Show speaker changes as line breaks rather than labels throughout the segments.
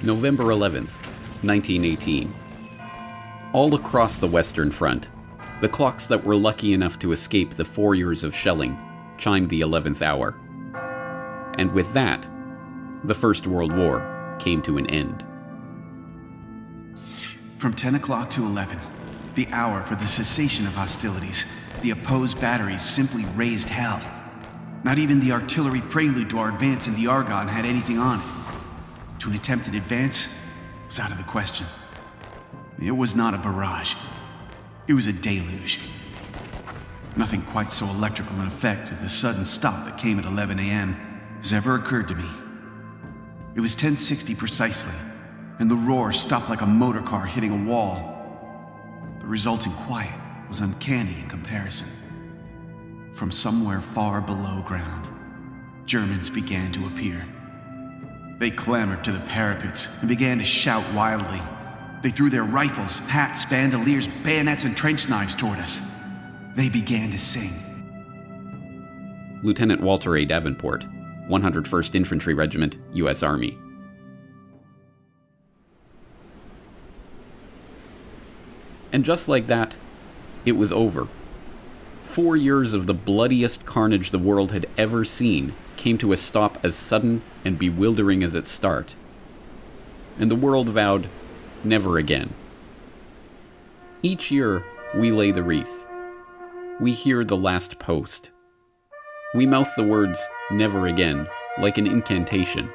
November 11th, 1918. All across the Western Front, the clocks that were lucky enough to escape the 4 years of shelling chimed the 11th hour. And with that, the First World War came to an end.
From 10 o'clock to 11, the hour for the cessation of hostilities, the opposed batteries simply raised hell. Not even the artillery prelude to our advance in the Argonne had anything on it. To an attempted advance was out of the question. It was not a barrage. It was a deluge. Nothing quite so electrical in effect as the sudden stop that came at 11 a.m. has ever occurred to me. It was 10:60 precisely, and the roar stopped like a motor car hitting a wall. The resulting quiet was uncanny in comparison. From somewhere far below ground, Germans began to appear. They clambered to the parapets and began to shout wildly. They threw their rifles, hats, bandoliers, bayonets, and trench knives toward us. They began to sing.
Lieutenant Walter A. Davenport, 101st Infantry Regiment, U.S. Army. And just like that, it was over. 4 years of the bloodiest carnage the world had ever seen came to a stop as sudden and bewildering as its start. And the world vowed, never again. Each year, we lay the wreath. We hear the last post. We mouth the words, never again, like an incantation.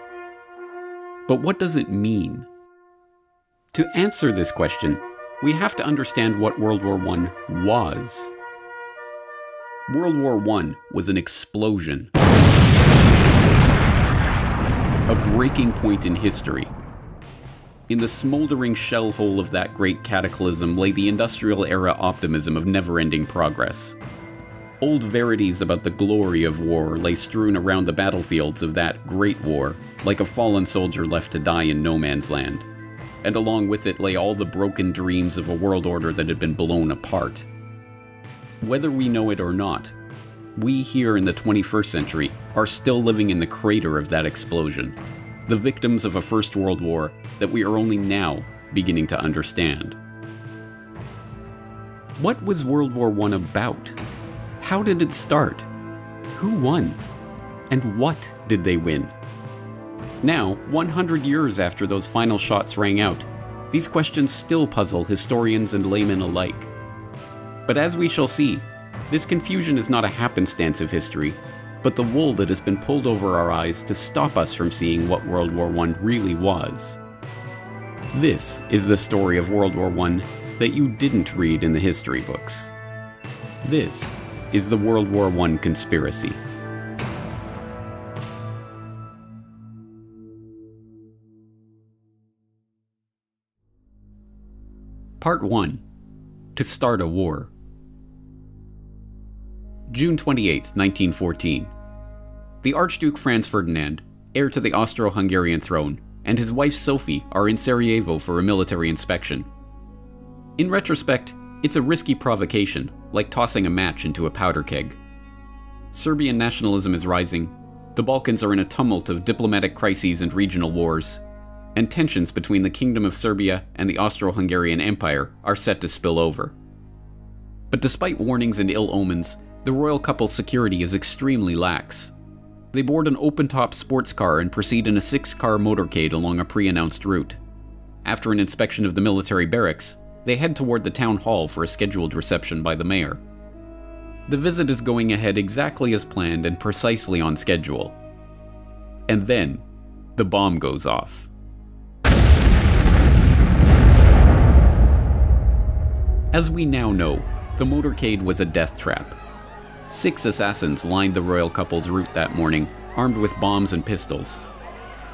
But what does it mean? To answer this question, we have to understand what World War I was. World War I was an explosion. A breaking point in history. In the smoldering shell hole of that great cataclysm lay the industrial era optimism of never-ending progress. Old verities about the glory of war lay strewn around the battlefields of that great war, like a fallen soldier left to die in no man's land. And along with it lay all the broken dreams of a world order that had been blown apart. Whether we know it or not, we here in the 21st century are still living in the crater of that explosion, the victims of a First World War that we are only now beginning to understand. What was World War I about? How did it start? Who won? And what did they win? Now, 100 years after those final shots rang out, these questions still puzzle historians and laymen alike. But as we shall see, this confusion is not a happenstance of history, but the wool that has been pulled over our eyes to stop us from seeing what World War I really was. This is the story of World War I that you didn't read in the history books. This is the World War I Conspiracy. Part 1. To start a war. June 28, 1914. The Archduke Franz Ferdinand, heir to the Austro-Hungarian throne, and his wife Sophie are in Sarajevo for a military inspection. In retrospect, it's a risky provocation, like tossing a match into a powder keg. Serbian nationalism is rising, the Balkans are in a tumult of diplomatic crises and regional wars, and tensions between the Kingdom of Serbia and the Austro-Hungarian Empire are set to spill over. But despite warnings and ill omens, the royal couple's security is extremely lax. They board an open-top sports car and proceed in a 6-car motorcade along a pre-announced route. After an inspection of the military barracks, they head toward the town hall for a scheduled reception by the mayor. The visit is going ahead exactly as planned and precisely on schedule. And then, the bomb goes off. As we now know, the motorcade was a death trap. 6 assassins lined the royal couple's route that morning, armed with bombs and pistols.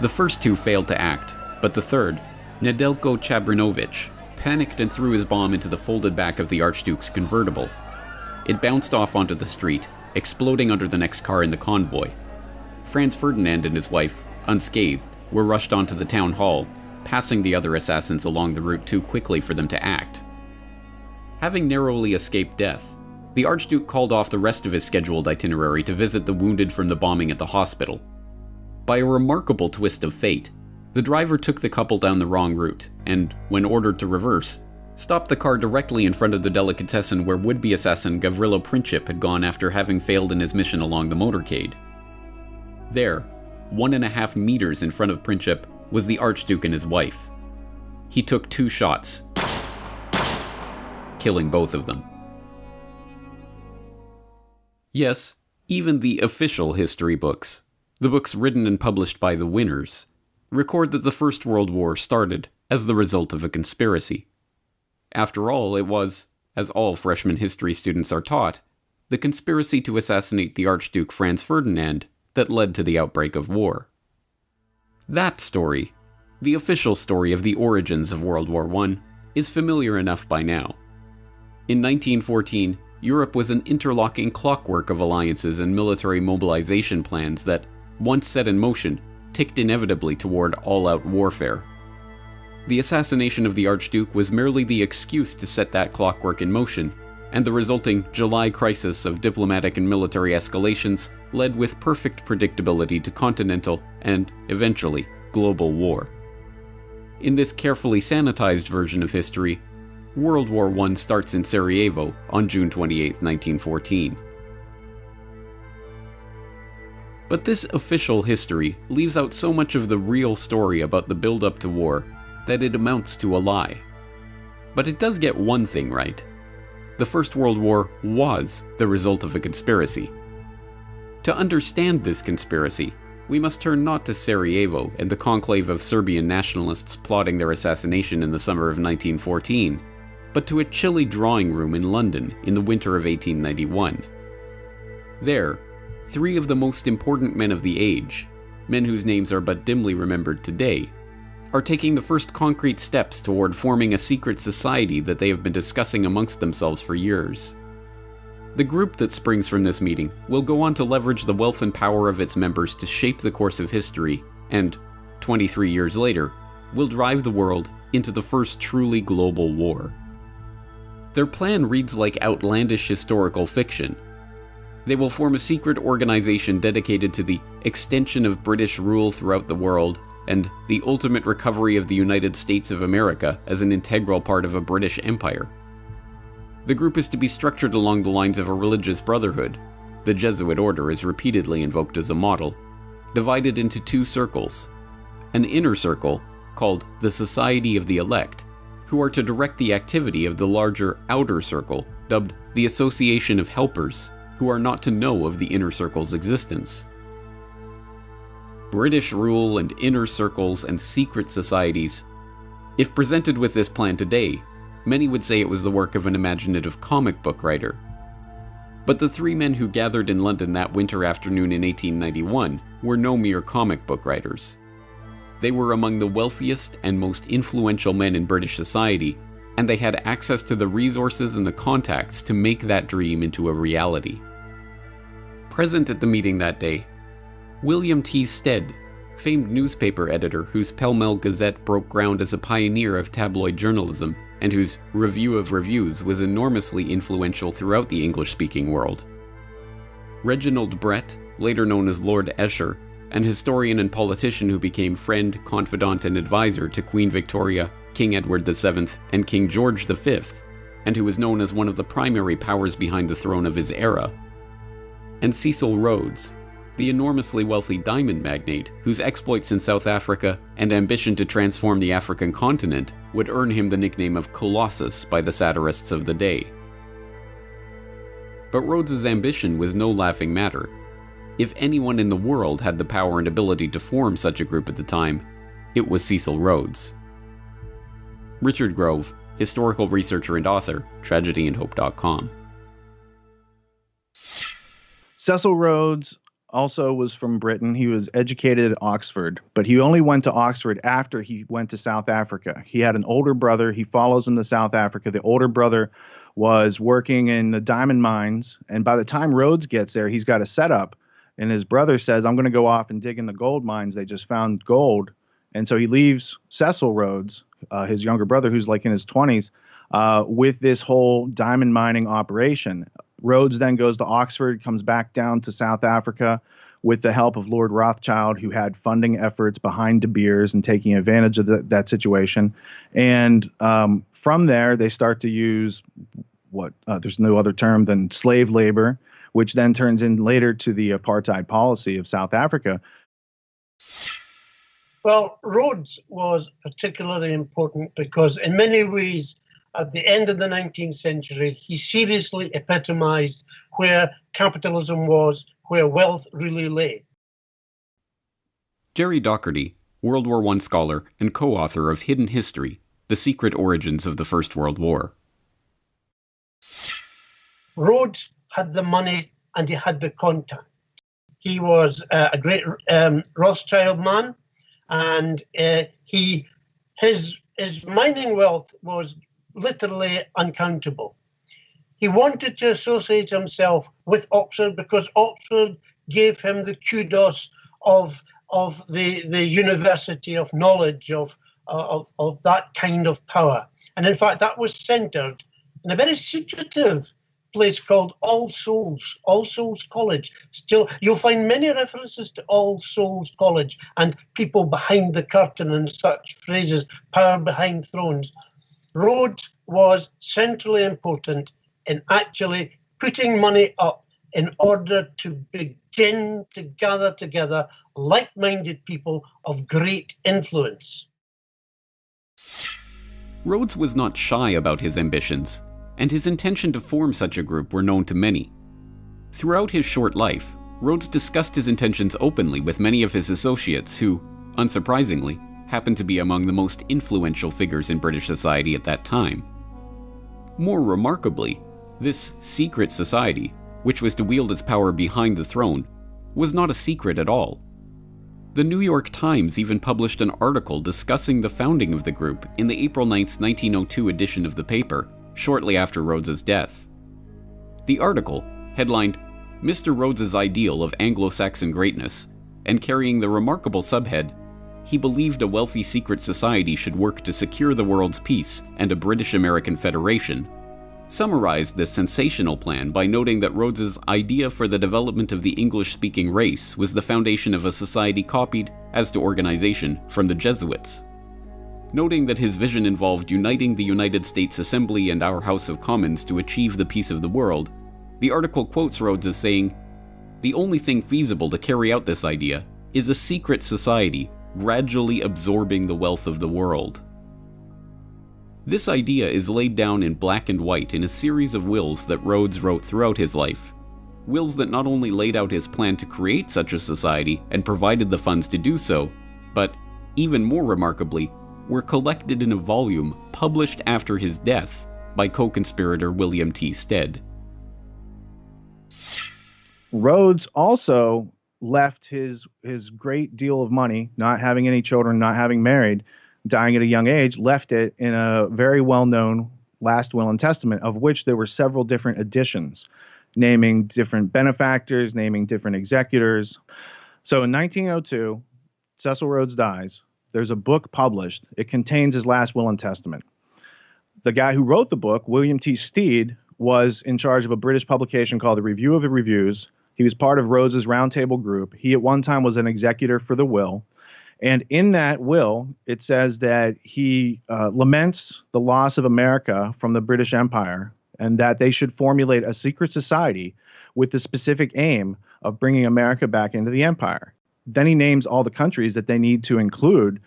The first 2 failed to act, but the third, Nedeljko Chabrinovic, panicked and threw his bomb into the folded back of the Archduke's convertible. It bounced off onto the street, exploding under the next car in the convoy. Franz Ferdinand and his wife, unscathed, were rushed onto the town hall, passing the other assassins along the route too quickly for them to act. Having narrowly escaped death, the Archduke called off the rest of his scheduled itinerary to visit the wounded from the bombing at the hospital. By a remarkable twist of fate, The driver took the couple down the wrong route, and, when ordered to reverse, stopped the car directly in front of the delicatessen where would-be assassin Gavrilo Princip had gone after having failed in his mission along the motorcade. There, 1.5 meters in front of Princip, was the Archduke and his wife. He took 2 shots, killing both of them. Yes, even the official history books, the books written and published by the winners, record that the First World War started as the result of a conspiracy. After all, it was, as all freshman history students are taught, the conspiracy to assassinate the Archduke Franz Ferdinand that led to the outbreak of war. That story, the official story of the origins of World War I, is familiar enough by now. In 1914, Europe was an interlocking clockwork of alliances and military mobilization plans that, once set in motion, ticked inevitably toward all-out warfare. The assassination of the Archduke was merely the excuse to set that clockwork in motion, and the resulting July crisis of diplomatic and military escalations led with perfect predictability to continental and, eventually, global war. In this carefully sanitized version of history, World War I starts in Sarajevo on June 28, 1914. But this official history leaves out so much of the real story about the build-up to war that it amounts to a lie. But it does get one thing right. The First World War was the result of a conspiracy. To understand this conspiracy, we must turn not to Sarajevo and the conclave of Serbian nationalists plotting their assassination in the summer of 1914, but to a chilly drawing room in London in the winter of 1891. There, 3 of the most important men of the age, men whose names are but dimly remembered today, are taking the first concrete steps toward forming a secret society that they have been discussing amongst themselves for years. The group that springs from this meeting will go on to leverage the wealth and power of its members to shape the course of history, and, 23 years later, will drive the world into the first truly global war. Their plan reads like outlandish historical fiction. They will form a secret organization dedicated to the extension of British rule throughout the world and the ultimate recovery of the United States of America as an integral part of a British empire. The group is to be structured along the lines of a religious brotherhood. The Jesuit order is repeatedly invoked as a model, divided into 2 circles. An inner circle, called the Society of the Elect, who are to direct the activity of the larger outer circle, dubbed the Association of Helpers, who are not to know of the inner circle's existence. British rule and inner circles and secret societies. If presented with this plan today, many would say it was the work of an imaginative comic book writer. But the 3 men who gathered in London that winter afternoon in 1891 were no mere comic book writers. They were among the wealthiest and most influential men in British society, and they had access to the resources and the contacts to make that dream into a reality. Present at the meeting that day, William T. Stead, famed newspaper editor whose Pall Mall Gazette broke ground as a pioneer of tabloid journalism and whose Review of Reviews was enormously influential throughout the English-speaking world. Reginald Brett, later known as Lord Esher, an historian and politician who became friend, confidant, and advisor to Queen Victoria, King Edward VII, and King George V, and who was known as one of the primary powers behind the throne of his era. And Cecil Rhodes, the enormously wealthy diamond magnate whose exploits in South Africa and ambition to transform the African continent would earn him the nickname of Colossus by the satirists of the day. But Rhodes's ambition was no laughing matter. If anyone in the world had the power and ability to form such a group at the time, it was Cecil Rhodes. Richard Grove, historical researcher and author, tragedyandhope.com.
Cecil Rhodes also was from Britain. He was educated at Oxford, but he only went to Oxford after he went to South Africa. He had an older brother. He follows him to South Africa. The older brother was working in the diamond mines, and by the time Rhodes gets there, he's got a setup, and his brother says, I'm going to go off and dig in the gold mines. They just found gold. And so he leaves Cecil Rhodes, his younger brother, who's like in his 20s, with this whole diamond mining operation. Rhodes then goes to Oxford, comes back down to South Africa, with the help of Lord Rothschild, who had funding efforts behind De Beers and taking advantage of that situation. And from there, they start to use there's no other term than slave labor, which then turns in later to the apartheid policy of South Africa.
Well, Rhodes was particularly important because in many ways, at the end of the 19th century, he seriously epitomized where capitalism was, where wealth really lay.
Jerry Docherty, World War I scholar and co-author of Hidden History, The Secret Origins of the First World War.
Rhodes had the money and he had the contact. He was a great Rothschild man, and his mining wealth was literally uncountable. He wanted to associate himself with Oxford because Oxford gave him the kudos of the university of knowledge, of that kind of power. And in fact, that was centered in a very secretive place called All Souls College. Still, you'll find many references to All Souls College and people behind the curtain and such phrases, power behind thrones. Rhodes was centrally important in actually putting money up in order to begin to gather together like-minded people of great influence.
Rhodes was not shy about his ambitions, and his intention to form such a group were known to many. Throughout his short life, Rhodes discussed his intentions openly with many of his associates who, unsurprisingly, happened to be among the most influential figures in British society at that time. More remarkably, this secret society, which was to wield its power behind the throne, was not a secret at all. The New York Times even published an article discussing the founding of the group in the April 9, 1902 edition of the paper, shortly after Rhodes's death. The article, headlined "Mr. Rhodes's Ideal of Anglo-Saxon Greatness," and carrying the remarkable subhead, "He believed a wealthy secret society should work to secure the world's peace and a British-American federation," summarized this sensational plan by noting that Rhodes's idea for the development of the English-speaking race was the foundation of a society copied, as to organization, from the Jesuits. Noting that his vision involved uniting the United States Assembly and our House of Commons to achieve the peace of the world, the article quotes Rhodes as saying, "The only thing feasible to carry out this idea is a secret society gradually absorbing the wealth of the world." This idea is laid down in black and white in a series of wills that Rhodes wrote throughout his life. Wills that not only laid out his plan to create such a society and provided the funds to do so, but, even more remarkably, were collected in a volume published after his death by co-conspirator William T. Stead.
Rhodes also left his great deal of money, not having any children, not having married, dying at a young age, left it in a very well-known last will and testament, of which there were several different editions, naming different benefactors, naming different executors. So in 1902, Cecil Rhodes dies. There's a book published. It contains his last will and testament. The guy who wrote the book, William T. Stead, was in charge of a British publication called the Review of the Reviews. He was part of Rhodes's roundtable group. He at one time was an executor for the will. And in that will, it says that he laments the loss of America from the British Empire and that they should formulate a secret society with the specific aim of bringing America back into the empire. Then he names all the countries that they need to include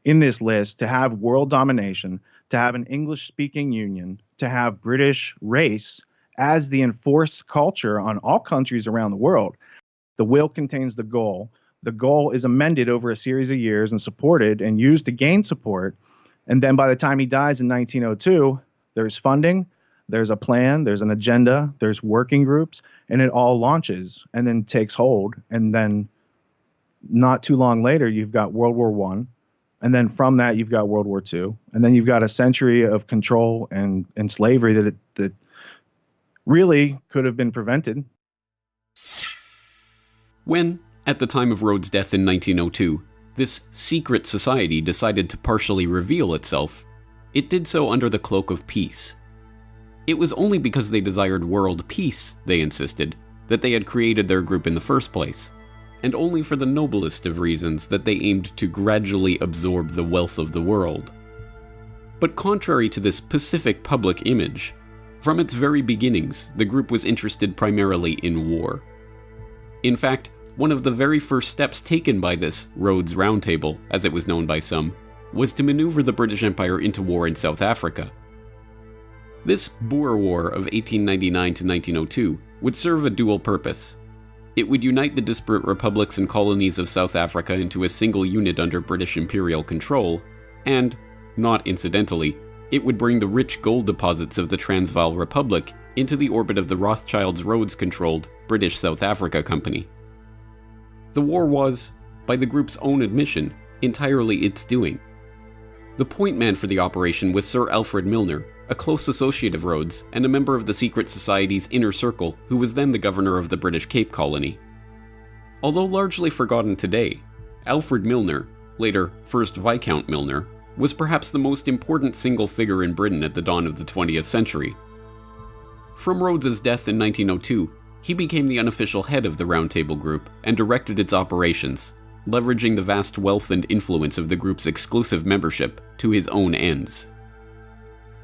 in this list to have world domination, to have an English-speaking union, to have British race as the enforced culture on all countries around the world. The will contains the goal. The goal is amended over a series of years and supported and used to gain support. And then by the time he dies in 1902, there's funding, there's a plan, there's an agenda, there's working groups, and it all launches and then takes hold. And then not too long later, you've got World War I. And then from that, you've got World War II. And then you've got a century of control and slavery that really could have been prevented.
When, at the time of Rhodes' death in 1902, this secret society decided to partially reveal itself, it did so under the cloak of peace. It was only because they desired world peace, they insisted, that they had created their group in the first place. and only for the noblest of reasons that they aimed to gradually absorb the wealth of the world. But contrary to this pacific public image, from its very beginnings, the group was interested primarily in war. In fact, one of the very first steps taken by this Rhodes Round Table, as it was known by some, was to maneuver the British Empire into war in South Africa. This Boer War of 1899 to 1902 would serve a dual purpose. It would unite the disparate republics and colonies of South Africa into a single unit under British imperial control, and, not incidentally, it would bring the rich gold deposits of the Transvaal Republic into the orbit of the Rothschilds Rhodes-controlled British South Africa Company. The war was, by the group's own admission, entirely its doing. The point man for the operation was Sir Alfred Milner, a close associate of Rhodes and a member of the secret society's inner circle who was then the governor of the British Cape Colony. Although largely forgotten today, Alfred Milner, later 1st Viscount Milner, was perhaps the most important single figure in Britain at the dawn of the 20th century. From Rhodes's death in 1902, he became the unofficial head of the Round Table Group and directed its operations, leveraging the vast wealth and influence of the group's exclusive membership to his own ends.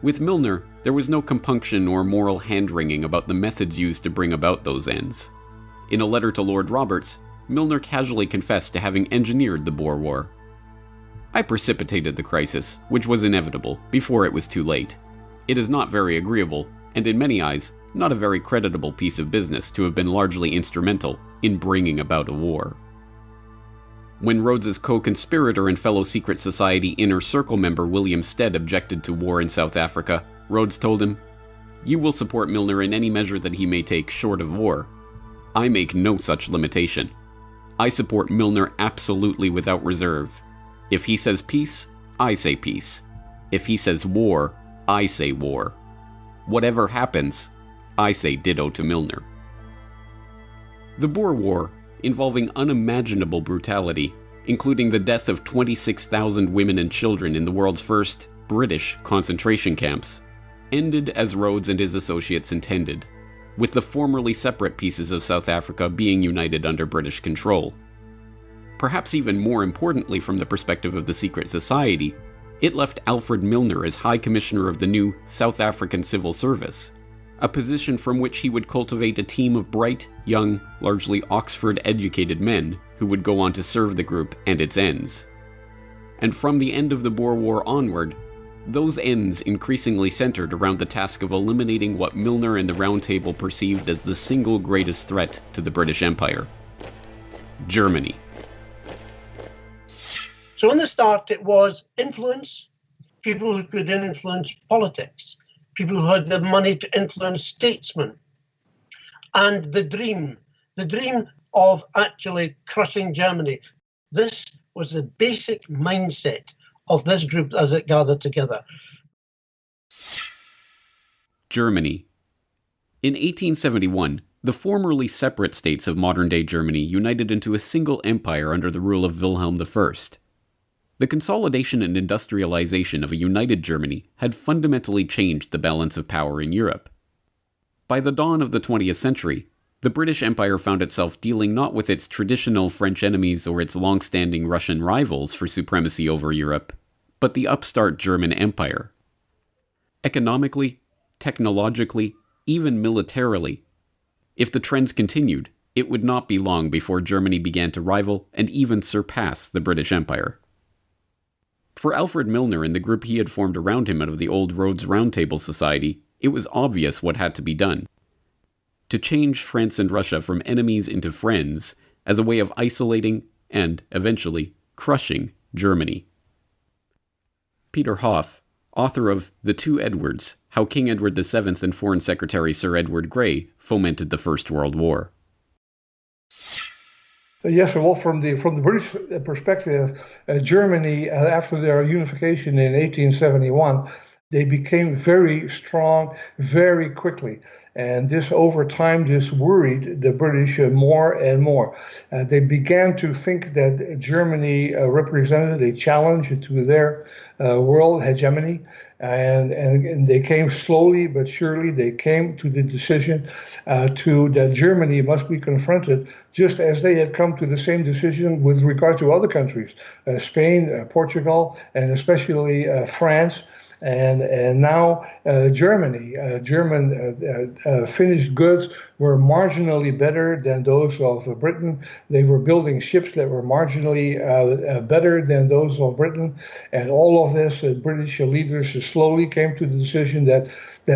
With Milner, there was no compunction or moral hand-wringing about the methods used to bring about those ends. In a letter to Lord Roberts, Milner casually confessed to having engineered the Boer War. "I precipitated the crisis, which was inevitable, before it was too late. It is not very agreeable, and in many eyes, not a very creditable piece of business to have been largely instrumental in bringing about a war." When Rhodes's co-conspirator and fellow secret society Inner Circle member William Stead objected to war in South Africa, Rhodes told him, "You will support Milner in any measure that he may take short of war. I make no such limitation. I support Milner absolutely without reserve. If he says peace, I say peace. If he says war, I say war. Whatever happens, I say ditto to Milner." The Boer War, involving unimaginable brutality, including the death of 26,000 women and children in the world's first British concentration camps, ended as Rhodes and his associates intended, with the formerly separate pieces of South Africa being united under British control. Perhaps even more importantly from the perspective of the secret society, it left Alfred Milner as High Commissioner of the new South African Civil Service, a position from which he would cultivate a team of bright, young, largely Oxford-educated men who would go on to serve the group and its ends. And from the end of the Boer War onward, those ends increasingly centered around the task of eliminating what Milner and the Round Table perceived as the single greatest threat to the British Empire: Germany.
So in the start, it was influence, people who could influence politics, people who had the money to influence statesmen, and the dream of actually crushing Germany. This was the basic mindset of this group as it gathered together.
Germany. In 1871, the formerly separate states of modern-day Germany united into a single empire under the rule of Wilhelm I. The consolidation and industrialization of a united Germany had fundamentally changed the balance of power in Europe. By the dawn of the 20th century, the British Empire found itself dealing not with its traditional French enemies or its long-standing Russian rivals for supremacy over Europe, but the upstart German Empire. Economically, technologically, even militarily, if the trends continued, it would not be long before Germany began to rival and even surpass the British Empire. For Alfred Milner and the group he had formed around him out of the old Rhodes Round Table Society, it was obvious what had to be done. To change France and Russia from enemies into friends as a way of isolating and, eventually, crushing Germany. Peter Hoff, author of The Two Edwards, How King Edward VII and Foreign Secretary Sir Edward Grey Fomented the First World War.
Yes, well, from the British perspective, Germany, after their unification in 1871, they became very strong very quickly. And this, over time, this worried the British more and more. They began to think that Germany represented a challenge to their world hegemony. And they came slowly but surely. They came to the decision that Germany must be confronted, just as they had come to the same decision with regard to other countries, Spain, Portugal, and especially France. And now Germany. German finished goods were marginally better than those of Britain. They were building ships that were marginally better than those of Britain. And all of this, British leaders slowly came to the decision that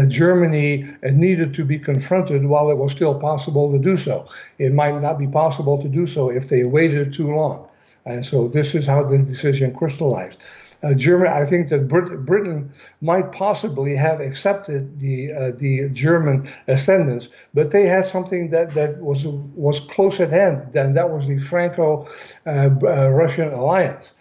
Germany needed to be confronted while it was still possible to do so. It might not be possible to do so if they waited too long. And so this is how the decision crystallized. Germany, I think that Britain might possibly have accepted the German ascendance, but they had something that was close at hand. Then that was the Franco-Russian alliance,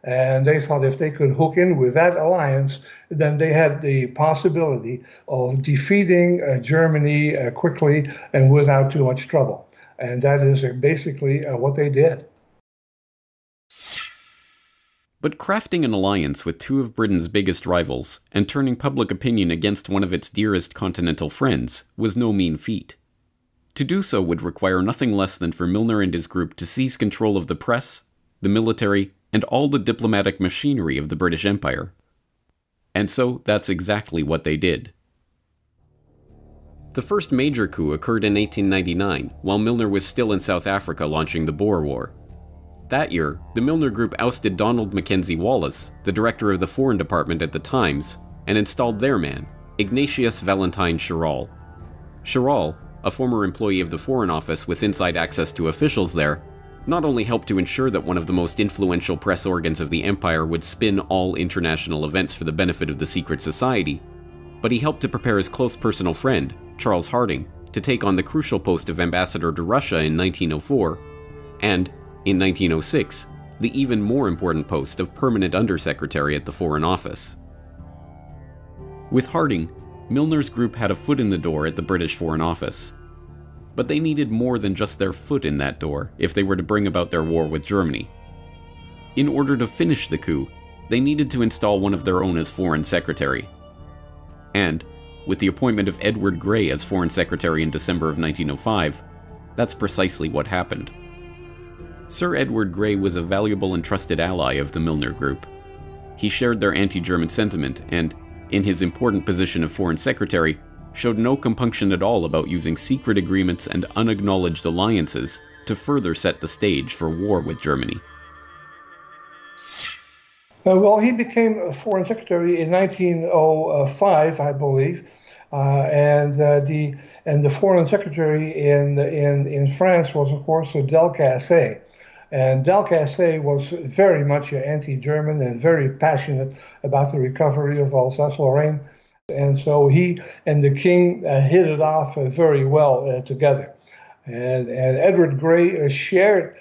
and they thought if they could hook in with that alliance, then they had the possibility of defeating Germany quickly and without too much trouble. And that is basically what they did.
But crafting an alliance with two of Britain's biggest rivals and turning public opinion against one of its dearest continental friends was no mean feat. To do so would require nothing less than for Milner and his group to seize control of the press, the military, and all the diplomatic machinery of the British Empire. And so that's exactly what they did. The first major coup occurred in 1899, while Milner was still in South Africa launching the Boer War. That year, the Milner Group ousted Donald Mackenzie Wallace, the director of the Foreign Department at the Times, and installed their man, Ignatius Valentine Schirall. Schirall, a former employee of the Foreign Office with inside access to officials there, not only helped to ensure that one of the most influential press organs of the empire would spin all international events for the benefit of the secret society, but he helped to prepare his close personal friend, Charles Harding, to take on the crucial post of ambassador to Russia in 1904, and, in 1906, the even more important post of permanent undersecretary at the Foreign Office. With Harding, Milner's group had a foot in the door at the British Foreign Office. But they needed more than just their foot in that door if they were to bring about their war with Germany. In order to finish the coup, they needed to install one of their own as Foreign Secretary. And, with the appointment of Edward Grey as Foreign Secretary in December of 1905, that's precisely what happened. Sir Edward Grey was a valuable and trusted ally of the Milner Group. He shared their anti-German sentiment and, in his important position of Foreign Secretary, showed no compunction at all about using secret agreements and unacknowledged alliances to further set the stage for war with Germany.
Well, he became Foreign Secretary in 1905, I believe, and the Foreign Secretary in France was, of course, Delcasse. And Delcasse was very much anti-German and very passionate about the recovery of Alsace-Lorraine. And so he and the king hit it off very well together. And Edward Grey shared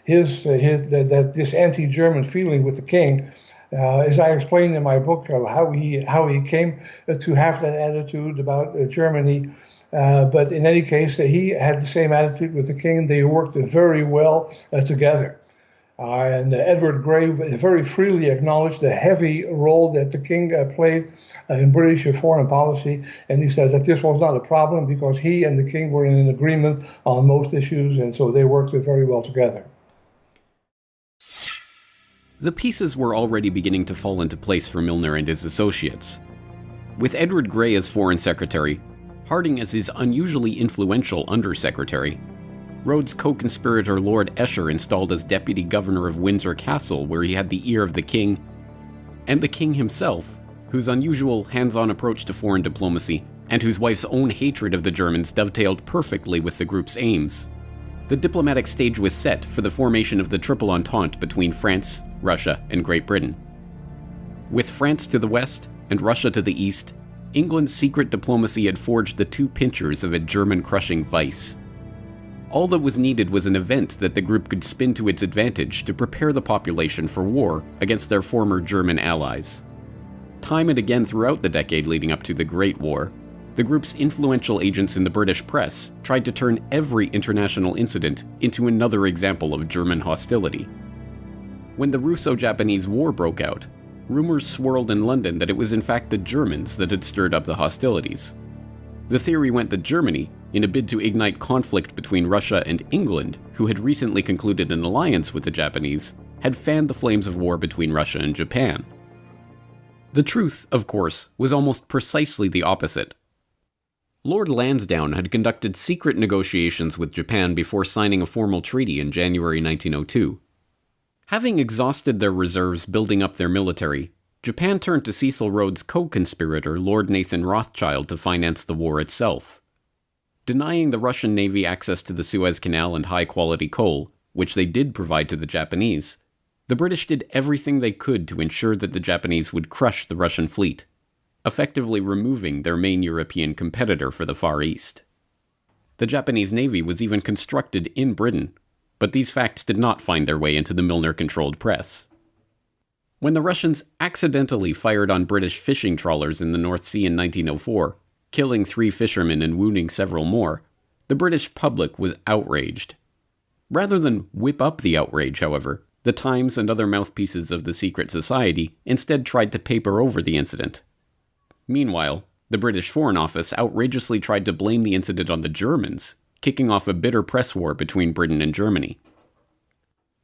this anti-German feeling with the king. As I explained in my book, how he came to have that attitude about Germany. But in any case, he had the same attitude with the king. They worked very well together. And Edward Grey very freely acknowledged the heavy role that the king played in British foreign policy. And he said that this was not a problem because he and the king were in an agreement on most issues, and so they worked very well together.
The pieces were already beginning to fall into place for Milner and his associates. With Edward Grey as Foreign Secretary, Harding as his unusually influential undersecretary, Rhodes' co-conspirator Lord Esher installed as Deputy Governor of Windsor Castle, where he had the ear of the king, and the king himself, whose unusual hands-on approach to foreign diplomacy and whose wife's own hatred of the Germans dovetailed perfectly with the group's aims. The diplomatic stage was set for the formation of the Triple Entente between France, Russia, and Great Britain. With France to the west and Russia to the east, England's secret diplomacy had forged the two pincers of a German-crushing vice. All that was needed was an event that the group could spin to its advantage to prepare the population for war against their former German allies. Time and again throughout the decade leading up to the Great War, the group's influential agents in the British press tried to turn every international incident into another example of German hostility. When the Russo-Japanese War broke out, rumors swirled in London that it was in fact the Germans that had stirred up the hostilities. The theory went that Germany, in a bid to ignite conflict between Russia and England, who had recently concluded an alliance with the Japanese, had fanned the flames of war between Russia and Japan. The truth, of course, was almost precisely the opposite. Lord Lansdowne had conducted secret negotiations with Japan before signing a formal treaty in January 1902. Having exhausted their reserves building up their military, Japan turned to Cecil Rhodes' co-conspirator Lord Nathan Rothschild to finance the war itself. Denying the Russian Navy access to the Suez Canal and high-quality coal, which they did provide to the Japanese, the British did everything they could to ensure that the Japanese would crush the Russian fleet, effectively removing their main European competitor for the Far East. The Japanese Navy was even constructed in Britain, but these facts did not find their way into the Milner-controlled press. When the Russians accidentally fired on British fishing trawlers in the North Sea in 1904, killing 3 fishermen and wounding several more, the British public was outraged. Rather than whip up the outrage, however, the Times and other mouthpieces of the secret society instead tried to paper over the incident. Meanwhile, the British Foreign Office outrageously tried to blame the incident on the Germans, kicking off a bitter press war between Britain and Germany.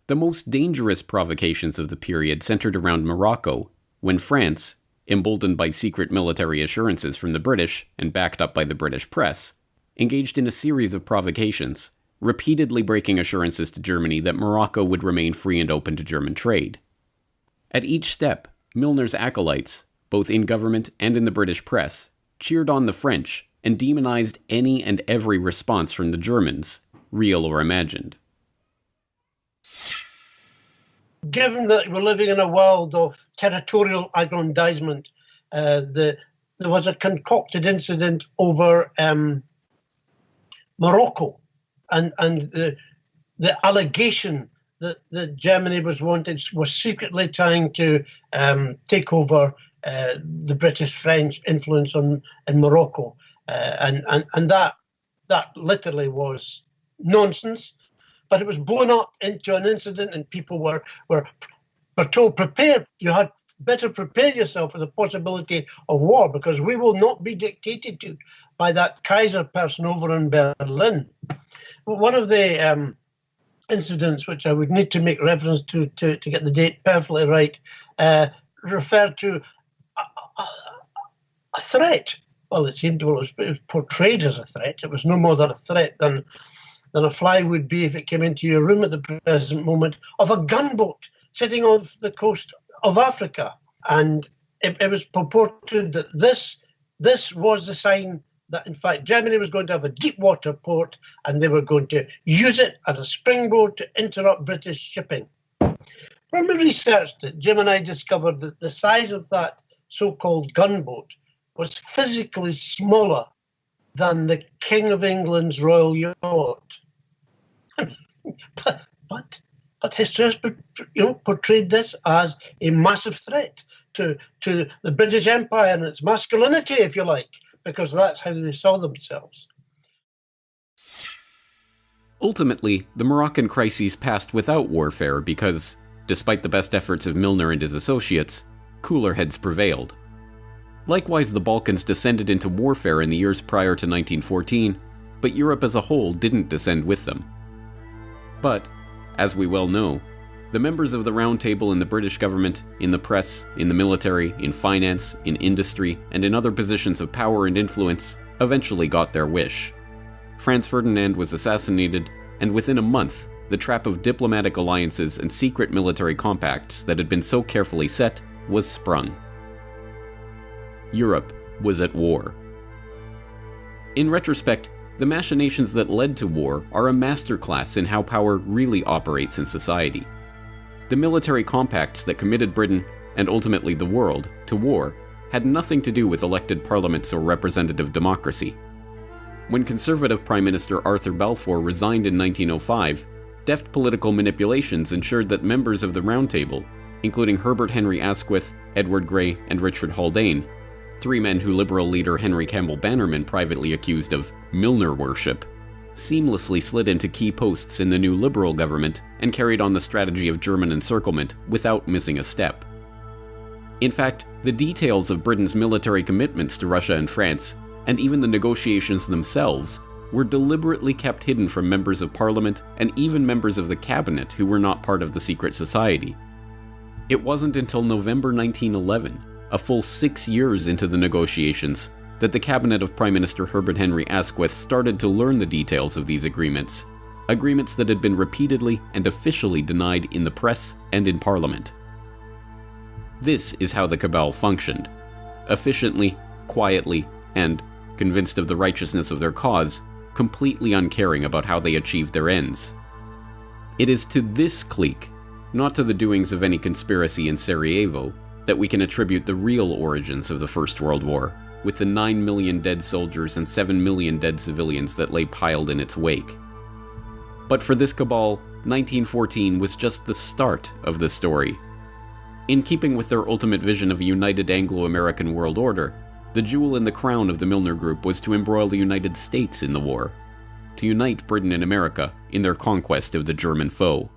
The most dangerous provocations of the period centered around Morocco, when France, emboldened by secret military assurances from the British and backed up by the British press, engaged in a series of provocations, repeatedly breaking assurances to Germany that Morocco would remain free and open to German trade. At each step, Milner's acolytes, both in government and in the British press, cheered on the French and demonized any and every response from the Germans, real or imagined.
Given that we're living in a world of territorial aggrandizement, there was a concocted incident over Morocco, and the allegation that Germany was secretly trying to take over the British-French influence in Morocco, and that literally was nonsense. But it was blown up into an incident, and people were told, prepare. You had better prepare yourself for the possibility of war, because we will not be dictated to by that Kaiser person over in Berlin. One of the incidents, which I would need to make reference to get the date perfectly right, referred to a threat. Well, it was portrayed as a threat. It was no more than a threat than a fly would be if it came into your room at the present moment, of a gunboat sitting off the coast of Africa. And it was purported that this was the sign that, in fact, Germany was going to have a deep water port and they were going to use it as a springboard to interrupt British shipping. When we researched it, Jim and I discovered that the size of that so-called gunboat was physically smaller than the King of England's royal yacht. But history has portrayed this as a massive threat to the British Empire and its masculinity, if you like, because that's how they saw themselves.
Ultimately, the Moroccan crises passed without warfare because, despite the best efforts of Milner and his associates, cooler heads prevailed. Likewise, the Balkans descended into warfare in the years prior to 1914, but Europe as a whole didn't descend with them. But, as we well know, the members of the Round Table in the British government, in the press, in the military, in finance, in industry, and in other positions of power and influence eventually got their wish. Franz Ferdinand was assassinated, and within a month, the trap of diplomatic alliances and secret military compacts that had been so carefully set was sprung. Europe was at war. In retrospect, the machinations that led to war are a masterclass in how power really operates in society. The military compacts that committed Britain, and ultimately the world, to war had nothing to do with elected parliaments or representative democracy. When Conservative Prime Minister Arthur Balfour resigned in 1905, deft political manipulations ensured that members of the Round Table, including Herbert Henry Asquith, Edward Grey, and Richard Haldane, three men who Liberal leader Henry Campbell Bannerman privately accused of Milner worship, seamlessly slid into key posts in the new Liberal government and carried on the strategy of German encirclement without missing a step. In fact, the details of Britain's military commitments to Russia and France, and even the negotiations themselves, were deliberately kept hidden from members of parliament and even members of the cabinet who were not part of the secret society. It wasn't until November 1911, a full 6 years into the negotiations, that the cabinet of Prime Minister Herbert Henry Asquith started to learn the details of these agreements that had been repeatedly and officially denied in the press and in Parliament. This is how the cabal functioned: efficiently, quietly, and, convinced of the righteousness of their cause, completely uncaring about how they achieved their ends. It is to this clique, not to the doings of any conspiracy in Sarajevo, that we can attribute the real origins of the First World War, with the 9 million dead soldiers and 7 million dead civilians that lay piled in its wake. But for this cabal, 1914 was just the start of the story. In keeping with their ultimate vision of a united Anglo-American world order, the jewel in the crown of the Milner Group was to embroil the United States in the war, to unite Britain and America in their conquest of the German foe.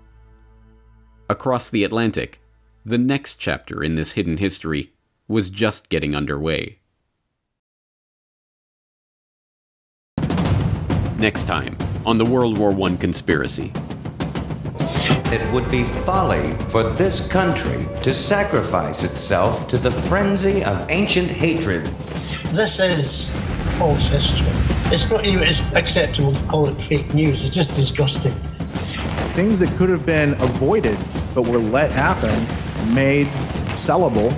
Across the Atlantic, the next chapter in this hidden history was just getting underway. Next time on the World War I Conspiracy.
It would be folly for this country to sacrifice itself to the frenzy of ancient hatred.
This is false history. It's not even acceptable to call it fake news. It's just disgusting.
Things that could have been avoided but were let happen, made sellable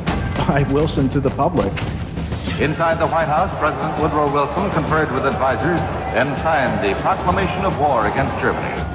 by Wilson to the public.
Inside the White House, President Woodrow Wilson conferred with advisors and signed the proclamation of war against Germany.